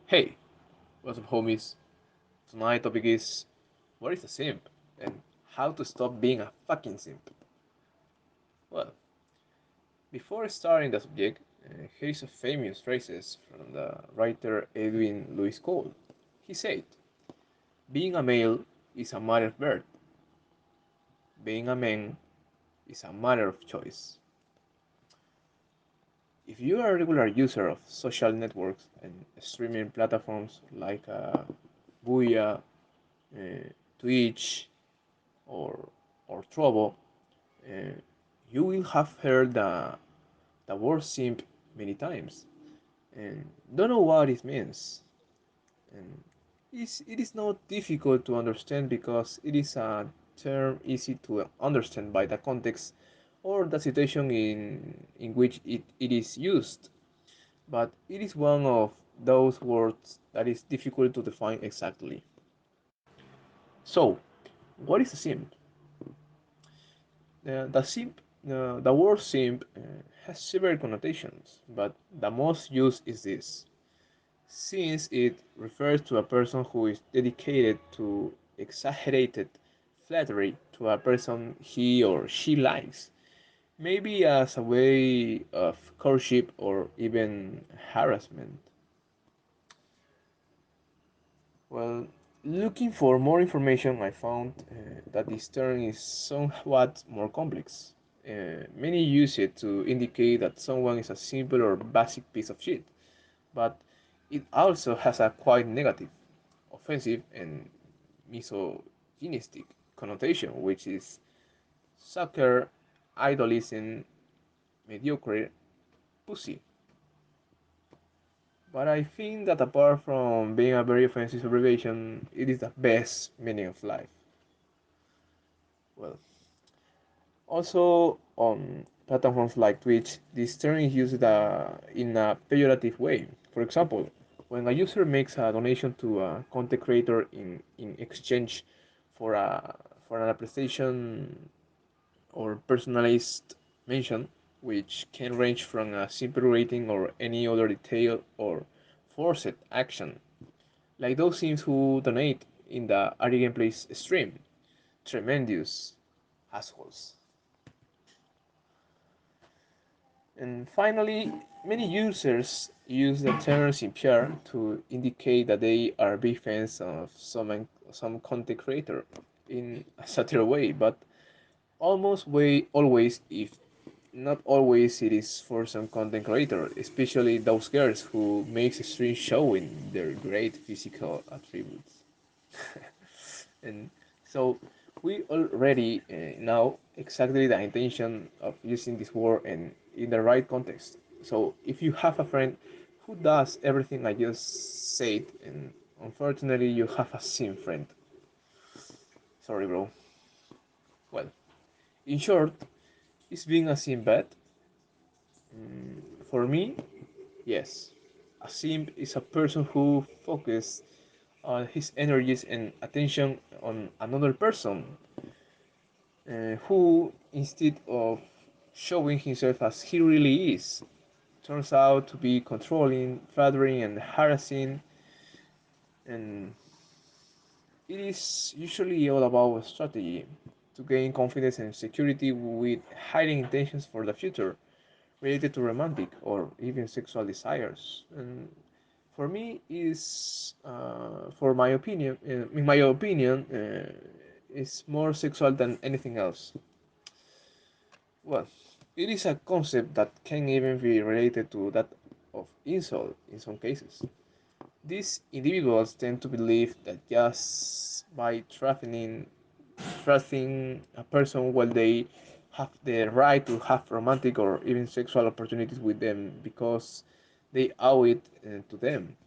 Hey, what's up, homies? Tonight's topic is what is a simp and how to stop being a fucking simp. Well, before starting the subject, here is a famous phrases from the writer Edwin Lewis Cole. He said, "Being a male is a matter of birth. Being a man is a matter of choice." If you are a regular user of social networks and streaming platforms like Booyah, uh, Twitch, or or Trovo, uh, you will have heard the word simp many times and don't know what it means. And it is not difficult to understand because it is a term easy to understand by the context or the situation in which it is used. But it is one of those words that is difficult to define exactly. So, what is a simp? The word simp has several connotations, but the most used is this, since it refers to a person who is dedicated to exaggerated flattery to a person he or she likes, maybe as a way of courtship or even harassment. Well, looking for more information, I found that this term is somewhat more complex. Many use it to indicate that someone is a simple or basic piece of shit, but it also has a quite negative, offensive, and misogynistic connotation, which is sucker, idolism, mediocre, pussy. But I think that apart from being a very offensive abbreviation, it is the best meaning of life. Well, also on platforms like Twitch, this term is used in a pejorative way. For example, when a user makes a donation to a content creator in exchange for a for an appreciation or personalized mention, which can range from a simple rating or any other detail or forced action, like those sims who donate in the Ari Gameplays stream. Tremendous assholes. And finally, many users use the term simpiar to indicate that they are big fans of some content creator in a satirical way, but always, if not always, it is for some content creator, especially those girls who makes a stream showing their great physical attributes. And so we already know exactly the intention of using this word and in the right context. So if you have a friend who does everything I just said, and unfortunately you have a sim friend, sorry, bro. Well, in short, is being a sim bad? For me, yes. A simp is a person who focuses his energies and attention on another person, who, instead of showing himself as he really is, turns out to be controlling, flattering, and harassing. And it is usually all about strategy to gain confidence and security with hiding intentions for the future related to romantic or even sexual desires. And for me, is for my opinion, in my opinion, is more sexual than anything else. Well, it is a concept that can even be related to that of insult in some cases. These individuals tend to believe that just by trusting a person while they have the right to have romantic or even sexual opportunities with them because they owe it to them.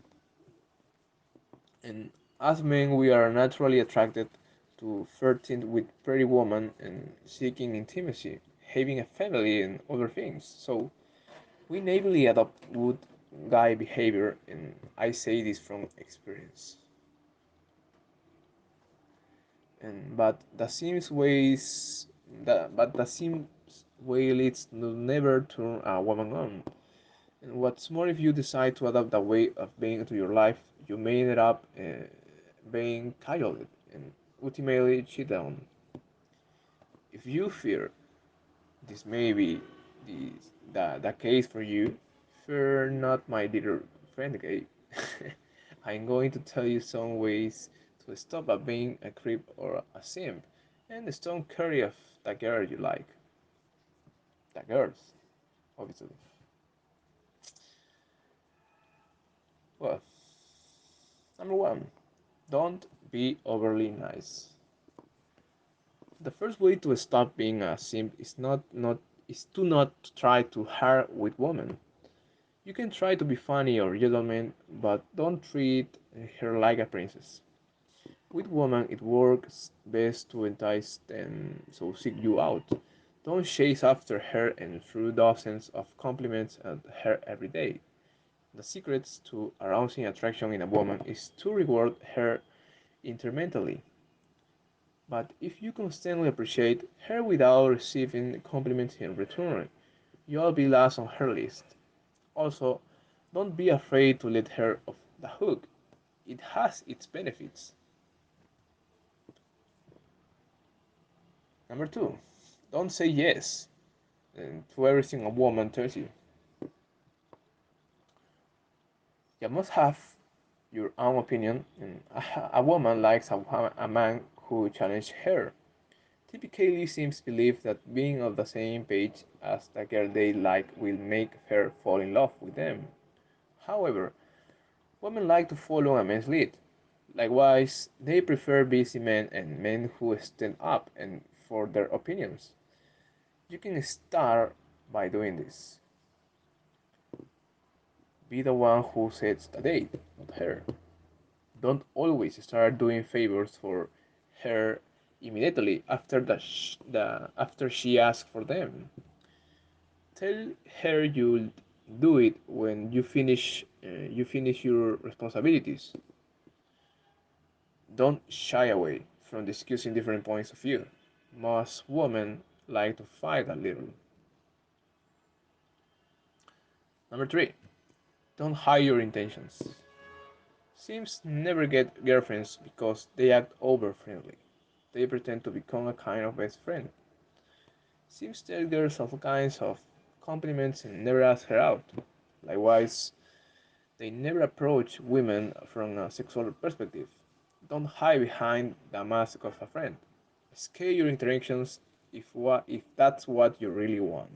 And as men, we are naturally attracted to flirting with pretty women and seeking intimacy, having a family, and other things. So we naively adopt good guy behavior, and I say this from experience. And but the Sims way leads to never turn a woman on. And what's more, if you decide to adopt a way of being into your life, you may end up being cajoled and ultimately cheated on. If you fear this may be the case for you, fear not, my dear friend Gabe. I'm going to tell you some ways to stop at being a creep or a simp, and don't carry of the girl you like. The girls, obviously. Well, number one, don't be overly nice. The first way to stop being a simp is to not try to hard with women. You can try to be funny or gentleman, but don't treat her like a princess. With women, it works best to entice them, so seek you out. Don't chase after her and throw dozens of compliments at her every day. The secret to arousing attraction in a woman is to reward her intermittently. But if you constantly appreciate her without receiving compliments in return, you'll be last on her list. Also, don't be afraid to let her off the hook. It has its benefits. Number two, don't say yes to everything a woman tells you. You must have your own opinion, and a woman likes a man who challenges her. Typically, seems believe that being on the same page as the girl they like will make her fall in love with them. However, women like to follow a man's lead. Likewise, they prefer busy men and men who stand up and for their opinions. You can start by doing this. Be the one who sets the date, not her. Don't always start doing favors for her immediately after she asks for them. Tell her you'll do it when you finish your responsibilities. Don't shy away from discussing different points of view. Most women like to fight a little. Number three, don't hide your intentions. Sims never get girlfriends because they act over friendly. They pretend to become a kind of best friend. Sims tell girls all kinds of compliments and never ask her out. Likewise, they never approach women from a sexual perspective. Don't hide behind the mask of a friend. Scale your interactions if that's what you really want.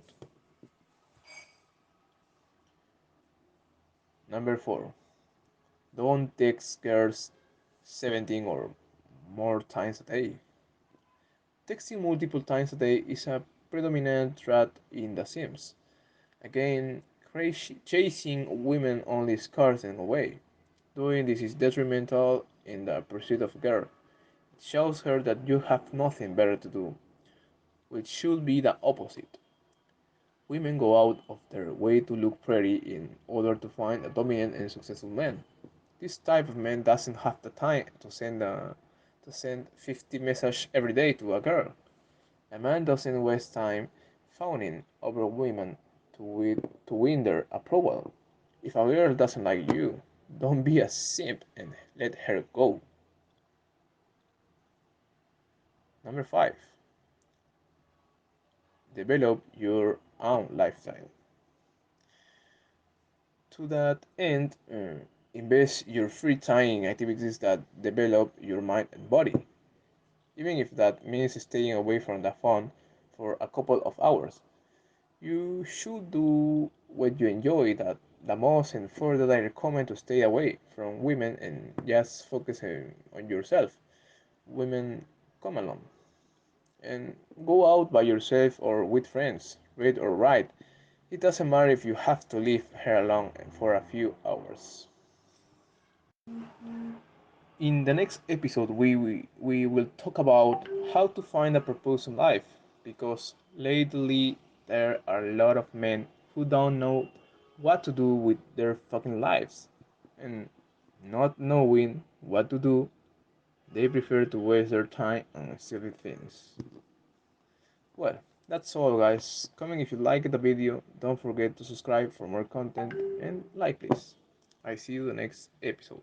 Number four, don't text girls 17 or more times a day. Texting multiple times a day is a predominant threat in The Sims. Again, chasing women only scares them away. Doing this is detrimental in the pursuit of a girl. It shows her that you have nothing better to do, which should be the opposite. Women go out of their way to look pretty in order to find a dominant and successful man. This type of man doesn't have the time to send 50 messages every day to a girl. A man doesn't waste time fawning over women to win their approval. If a girl doesn't like you, don't be a simp and let her go. Number 5. Develop your own lifestyle. To that end, invest your free time in activities that develop your mind and body, even if that means staying away from the phone for a couple of hours. You should do what you enjoy the most, and for that I recommend to stay away from women and just focus on yourself. Women, come along and go out by yourself or with friends, read or write. It doesn't matter if you have to leave her alone for a few hours. In the next episode, we will talk about how to find a purpose in life, because lately there are a lot of men who don't know what to do with their fucking lives, and not knowing what to do, they prefer to waste their time on silly things. Well, That's all, guys. Comment if you liked the video. Don't forget to subscribe for more content and like this. I see you the next episode.